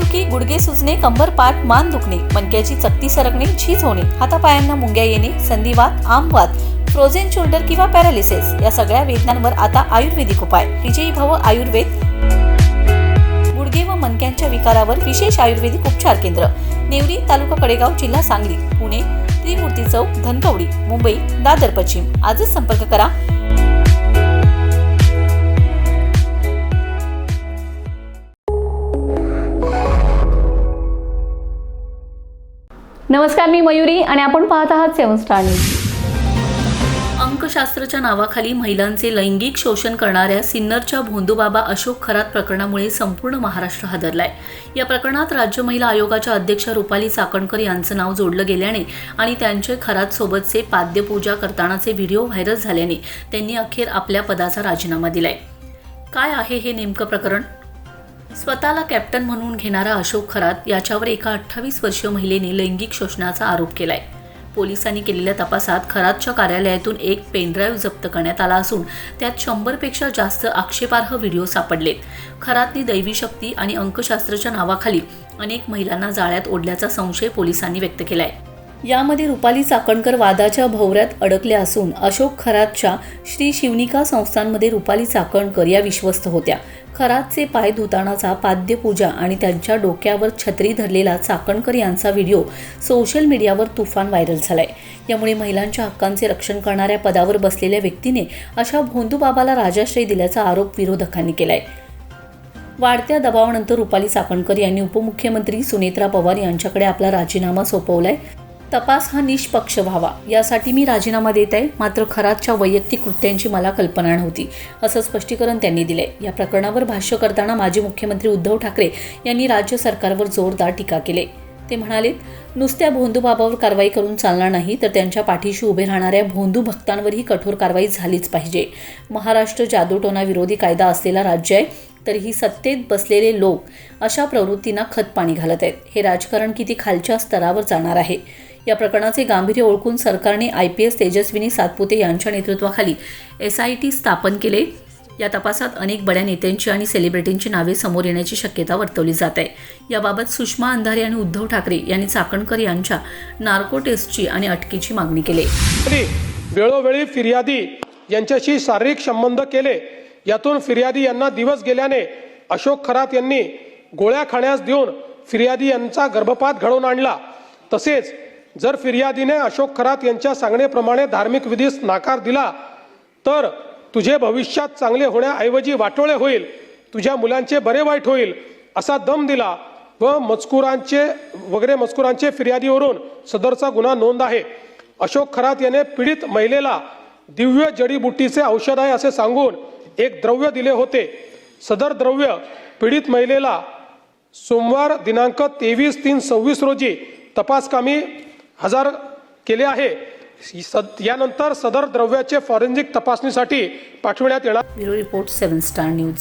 डोकेदुखी, गुडघे सुजणे, कंबर पाठ मान दुखणे, मणक्याची चकती सरकणे, झीज होणे, हातापायांना मुंग्या येणे, संधिवात, आमवात, फ्रोझन शोल्डर किंवा पॅरालिसिस या सगळ्या वेदनांवर आता आयुर्वेदिक उपाय. विजयी भव आयुर्वेद. गुडघे व मणक्यांच्या विकारावर विशेष आयुर्वेदिक उपचार केंद्र. नेवरी, तालुका कडेगाव, जिल्हा सांगली. पुणे त्रिमूर्ती चौक, धनकवडी. मुंबई दादर पश्चिम. आजच संपर्क करा. नमस्कार, मी मयुरी आणि आपण पाहत आहात 7 स्टार न्यूज. अंकशास्त्राच्या नावाखाली महिलांचे लैंगिक शोषण करणाऱ्या सिन्नरच्या भोंदूबाबा अशोक खरात प्रकरणामुळे संपूर्ण महाराष्ट्र हादरलाय. या प्रकरणात राज्य महिला आयोगाच्या अध्यक्ष रुपाली चाकणकर यांचं नाव जोडलं गेल्याने आणि त्यांचे खरात सोबतचे पाद्यपूजा करतानाचे व्हिडिओ व्हायरल झाल्याने त्यांनी अखेर आपल्या पदाचा राजीनामा दिलाय. काय आहे हे नेमकं प्रकरण? स्वतःला कॅप्टन म्हणून घेणारा अशोक खरात याच्यावर एका 28 वर्षीय महिलेने लैंगिक शोषणाचा आरोप केलाय. पोलिसांनी केलेल्या तपासात खरातच्या कार्यालयातून एक पेनड्राईव्ह जप्त करण्यात आला असून त्यात 100पेक्षा जास्त आक्षेपार्ह व्हिडिओ सापडलेत. खरातनी दैवी शक्ती आणि अंकशास्त्राच्या नावाखाली अनेक महिलांना जाळ्यात ओढल्याचा संशय पोलिसांनी व्यक्त केलाय. यामध्ये रुपाली चाकणकर वादाच्या भोवऱ्यात अडकल्या असून अशोक खरातच्या श्री शिवनिका संस्थांमध्ये रुपाली चाकणकर या विश्वस्त होत्या. खरातचे पाय धुतानाचा पाद्यपूजा आणि त्यांच्या डोक्यावर छत्री धरलेला चाकणकर यांचा व्हिडिओ सोशल मीडियावर तुफान व्हायरल झालाय. यामुळे महिलांच्या हक्कांचे रक्षण करणाऱ्या पदावर बसलेल्या व्यक्तीने अशा भोंदूबाबाला राजाश्रय दिल्याचा आरोप विरोधकांनी केलाय. वाढत्या दबावानंतर रुपाली चाकणकर यांनी उपमुख्यमंत्री सुनेत्रा पवार यांच्याकडे आपला राजीनामा सोपवलाय. तपास हा निष्पक्ष व्हावा यासाठी मी राजीनामा देत आहे, मात्र खरातच्या वैयक्तिक कृत्यांची मला कल्पना नव्हती, असं स्पष्टीकरण त्यांनी दिले. या प्रकरणावर भाष्य करताना माजी मुख्यमंत्री उद्धव ठाकरे यांनी राज्य सरकारवर जोरदार टीका केली. ते म्हणाले, नुसत्या भोंदूबाबावर कारवाई करून चालणार नाही, तर त्यांच्या पाठीशी उभे राहणाऱ्या भोंदू भक्तांवरही कठोर कारवाई झालीच पाहिजे. महाराष्ट्र जादूटोणा विरोधी कायदा असलेला राज्य आहे, तरीही सत्तेत बसलेले लोक अशा प्रवृत्तींना खतपाणी घालत आहेत. हे राजकारण किती खालच्या स्तरावर जाणार आहे. या प्रकरणाचे गांभीर्य ओळखून सरकारने IPS तेजस्विनी सातपुते यांच्या नेतृत्वाखाली SIT स्थापन केले. या तपासात अनेक बड्या नेत्यांची आणि सेलिब्रिटींची नावे समोर येण्याची शक्यता वर्तवली जात आहे. याबाबत सुषमा अंधारे आणि उद्धव ठाकरे यांनी चाकणकर यांच्या नार्को टेस्टची आणि अटकेची मागणी केली. वेळोवेळी फिर्यादी यांच्याशी शारीरिक संबंध केले. यातून फिर्यादी यांना दिवस गेल्याने अशोक खरात यांनी गोळ्या खाण्यास देऊन फिर्यादी यांचा गर्भपात घडवून आणला. तसेच जर फिर्यादीने अशोक खरात यांच्या सांगण्याप्रमाणे धार्मिक विधीस नाकार दिला तर तुझे भविष्यात चांगले होण्याऐवजी वाटोळे होईल, तुझ्या मुलांचे बरे वाईट होईल असा दम दिला व मजकुरांचे फिर्यादीवरून सदरचा गुन्हा नोंद आहे. अशोक खरात याने पीडित महिलेला दिव्य जडीबुटीचे औषध आहे असे सांगून एक द्रव्य दिले होते. सदर द्रव्य पीडित महिलेला सोमवार दिनांक 23/3/26 रोजी तपासकामी हजर केले आहे. यानंतर सदर द्रव्याचे फॉरेन्सिक तपासणीसाठी पाठवण्यात येणार. Bureau report 7 star news.